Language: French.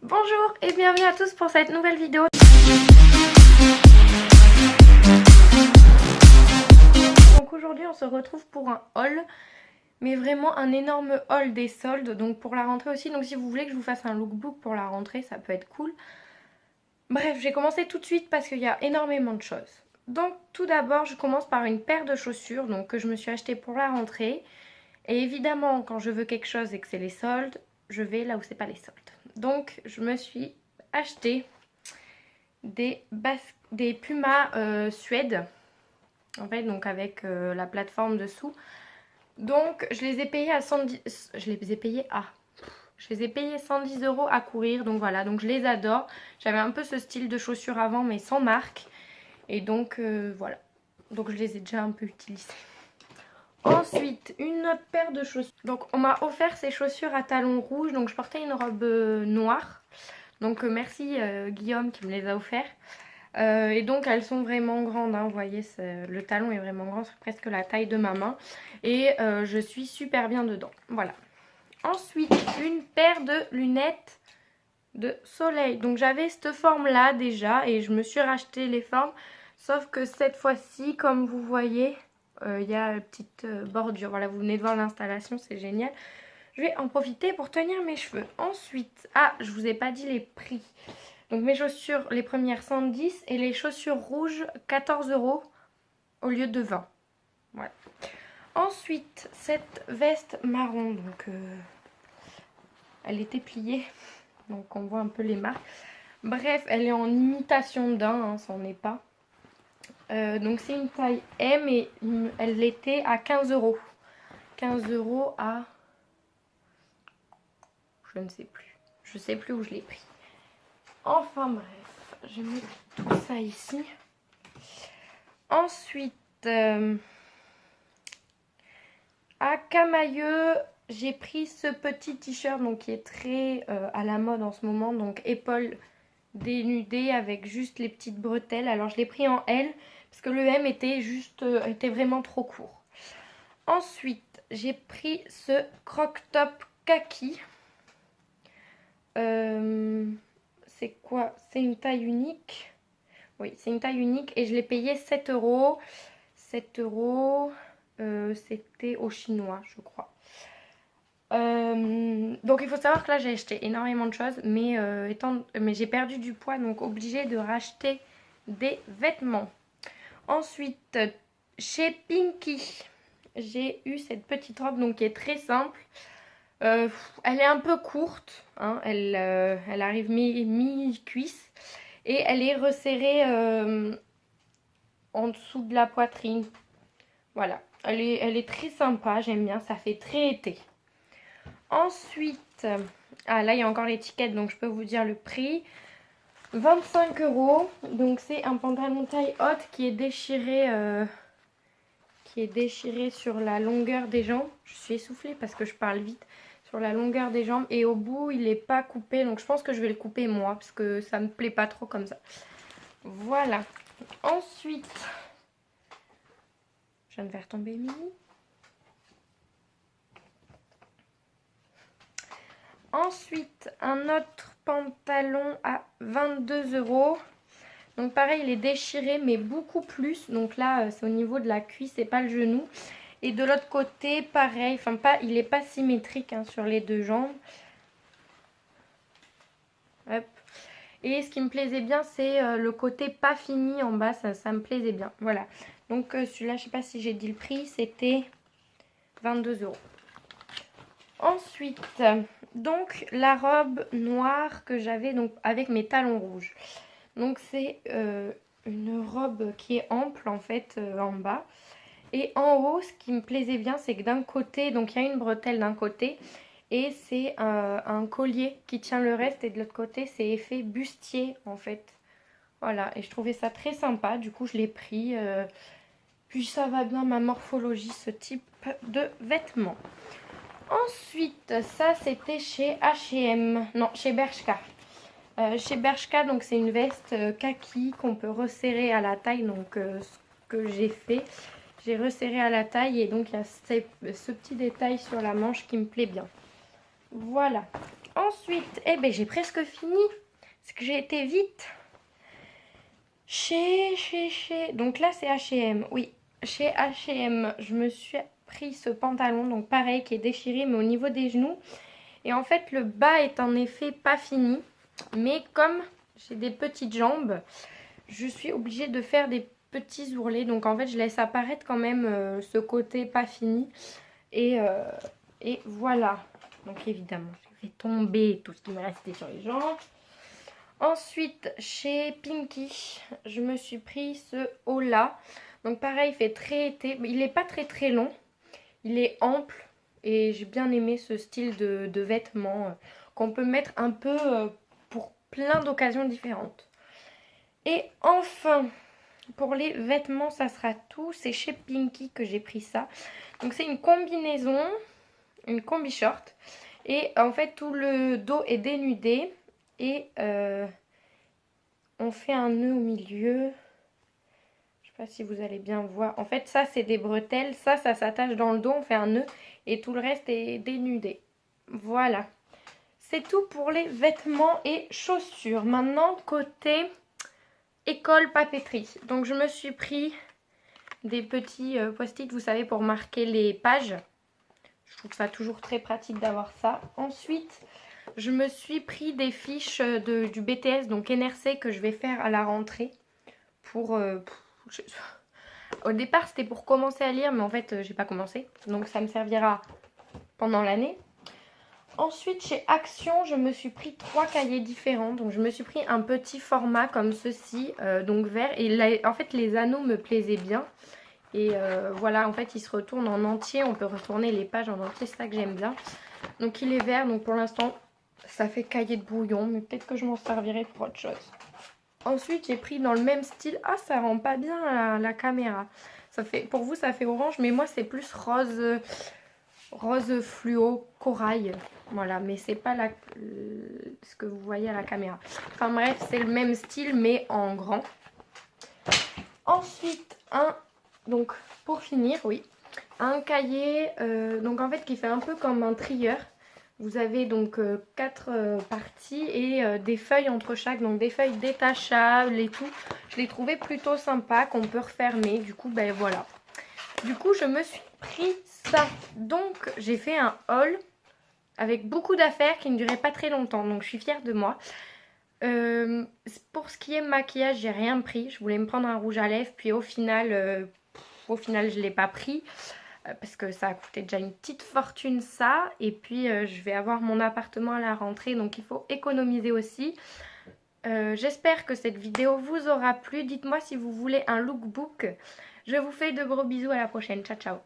Bonjour et bienvenue à tous pour cette nouvelle vidéo. Donc aujourd'hui on se retrouve pour un haul, mais vraiment un énorme haul des soldes, donc pour la rentrée aussi. Donc si vous voulez que je vous fasse un lookbook pour la rentrée, ça peut être cool. Bref, j'ai commencé tout de suite parce qu'il y a énormément de choses. Donc tout d'abord je commence par une paire de chaussures donc, que je me suis achetée pour la rentrée. Et évidemment quand je veux quelque chose et que c'est les soldes, je vais là où c'est pas les soldes. Donc je me suis acheté des Puma Suède, en fait, donc avec la plateforme dessous. Donc je les ai payés à 110, je les ai payés à 110 € à courir, donc voilà, donc je les adore. J'avais un peu ce style de chaussures avant mais sans marque, et donc voilà, donc je les ai déjà un peu utilisées. Ensuite, une autre paire de chaussures. Donc on m'a offert ces chaussures à talons rouges, donc je portais une robe noire. Donc merci Guillaume qui me les a offerts. Et donc elles sont vraiment grandes, hein, vous voyez, le talon est vraiment grand, c'est presque la taille de ma main. Et je suis super bien dedans, voilà. Ensuite, une paire de lunettes de soleil. Donc j'avais cette forme là déjà et je me suis racheté les formes. Sauf que cette fois-ci, comme vous voyez, il y a une petite bordure. Voilà, vous venez de voir l'installation, c'est génial. Je vais en profiter pour tenir mes cheveux. Ensuite, je vous ai pas dit les prix. Donc mes chaussures, les premières 110 et les chaussures rouges 14 € au lieu de 20. Voilà. Ensuite, cette veste marron, donc elle était pliée, donc on voit un peu les marques. Bref, elle est en imitation d'un, hein, c'en est pas. Donc c'est une taille M et elle était à 15 €. 15 € à... je ne sais plus. Je sais plus où je l'ai pris. Enfin bref, je mets tout ça ici. Ensuite, à Camailleux, j'ai pris ce petit t-shirt donc qui est très à la mode en ce moment. Donc épaules dénudées avec juste les petites bretelles. Alors je l'ai pris en L parce que le M était vraiment trop court. Ensuite, j'ai pris ce croc-top kaki. C'est quoi? C'est une taille unique. Oui, c'est une taille unique et je l'ai payé 7 €. 7 €, c'était au chinois, je crois. Donc il faut savoir que là j'ai acheté énormément de choses, mais j'ai perdu du poids, donc obligée de racheter des vêtements. Ensuite, chez Pinky, j'ai eu cette petite robe donc qui est très simple. Elle est un peu courte, hein, elle arrive mi-cuisse et elle est resserrée en dessous de la poitrine. Voilà, elle est très sympa, j'aime bien, ça fait très été. Ensuite, là il y a encore l'étiquette donc je peux vous dire le prix. 25 €, donc c'est un pantalon taille haute qui est déchiré sur la longueur des jambes. Je suis essoufflée parce que je parle vite. Sur la longueur des jambes et au bout il n'est pas coupé, donc je pense que je vais le couper moi parce que ça me plaît pas trop comme ça. Voilà. Ensuite, je viens de faire tomber Mimi. Ensuite, un autre pantalon à 22 €. Donc pareil, il est déchiré mais beaucoup plus. Donc là, c'est au niveau de la cuisse et pas le genou. Et de l'autre côté, pareil, il n'est pas symétrique hein, sur les deux jambes. Hop. Et ce qui me plaisait bien, c'est le côté pas fini en bas, ça me plaisait bien. Voilà. Donc celui-là, je sais pas si j'ai dit le prix, c'était 22 €. Ensuite, donc la robe noire que j'avais donc avec mes talons rouges. Donc c'est une robe qui est ample en fait en bas. Et en haut, ce qui me plaisait bien, c'est que d'un côté, donc il y a une bretelle d'un côté. Et c'est un collier qui tient le reste. Et de l'autre côté, c'est effet bustier en fait. Voilà, et je trouvais ça très sympa. Du coup, je l'ai pris. Puis ça va bien ma morphologie, ce type de vêtements. Ensuite, ça c'était chez H&M. Non, chez Bershka. Chez Bershka, donc c'est une veste kaki qu'on peut resserrer à la taille. Donc ce que j'ai fait. J'ai resserré à la taille et donc il y a ce petit détail sur la manche qui me plaît bien. Voilà. Ensuite, eh ben j'ai presque fini. Parce que j'ai été vite. Donc là c'est H&M, oui. Chez H&M, je me suis pris ce pantalon, donc pareil, qui est déchiré, mais au niveau des genoux. Et en fait, le bas est en effet pas fini. Mais comme j'ai des petites jambes, je suis obligée de faire des petits ourlets. Donc en fait, je laisse apparaître quand même ce côté pas fini. Et voilà. Donc évidemment, je vais tomber tout ce qui m'est resté sur les jambes. Ensuite, chez Pinky, je me suis pris ce haut-là. Donc pareil, il fait très été. Il n'est pas très long. Il est ample. Et j'ai bien aimé ce style de vêtements qu'on peut mettre un peu pour plein d'occasions différentes. Et enfin, pour les vêtements, ça sera tout. C'est chez Pinky que j'ai pris ça. Donc c'est une combinaison, une combi short. Et en fait, tout le dos est dénudé. Et on fait un nœud au milieu. Je sais pas si vous allez bien voir. En fait, ça, c'est des bretelles. Ça s'attache dans le dos. On fait un nœud. Et tout le reste est dénudé. Voilà. C'est tout pour les vêtements et chaussures. Maintenant, côté école papeterie. Donc, je me suis pris des petits post-it, vous savez, pour marquer les pages. Je trouve ça toujours très pratique d'avoir ça. Ensuite, je me suis pris des fiches du BTS, donc NRC, que je vais faire à la rentrée. Au départ, c'était pour commencer à lire, mais en fait, j'ai pas commencé. Donc, ça me servira pendant l'année. Ensuite, chez Action, je me suis pris 3 cahiers différents. Donc, je me suis pris un petit format comme ceci, donc vert. Et là, en fait, les anneaux me plaisaient bien. Et voilà, en fait, il se retourne en entier. On peut retourner les pages en entier, c'est ça que j'aime bien. Donc, il est vert. Donc, pour l'instant, ça fait cahier de brouillon. Mais peut-être que je m'en servirai pour autre chose. Ensuite, j'ai pris dans le même style. Ah, ça rend pas bien la caméra. Ça fait, pour vous, ça fait orange. Mais moi, c'est plus rose, rose fluo, corail. Voilà, mais c'est pas ce que vous voyez à la caméra. Enfin bref, c'est le même style, mais en grand. Ensuite, donc pour finir, oui, un cahier, donc en fait qui fait un peu comme un trieur. Vous avez donc 4 parties et des feuilles entre chaque, donc des feuilles détachables et tout. Je l'ai trouvé plutôt sympa, qu'on peut refermer, du coup, ben voilà. Du coup, je me suis pris ça. Donc, j'ai fait un haul avec beaucoup d'affaires qui ne duraient pas très longtemps. Donc, je suis fière de moi. Pour ce qui est maquillage, j'ai rien pris. Je voulais me prendre un rouge à lèvres. Puis au final, je ne l'ai pas pris. Parce que ça a coûté déjà une petite fortune ça. Et puis, je vais avoir mon appartement à la rentrée. Donc, il faut économiser aussi. J'espère que cette vidéo vous aura plu. Dites-moi si vous voulez un lookbook. Je vous fais de gros bisous. À la prochaine. Ciao, ciao.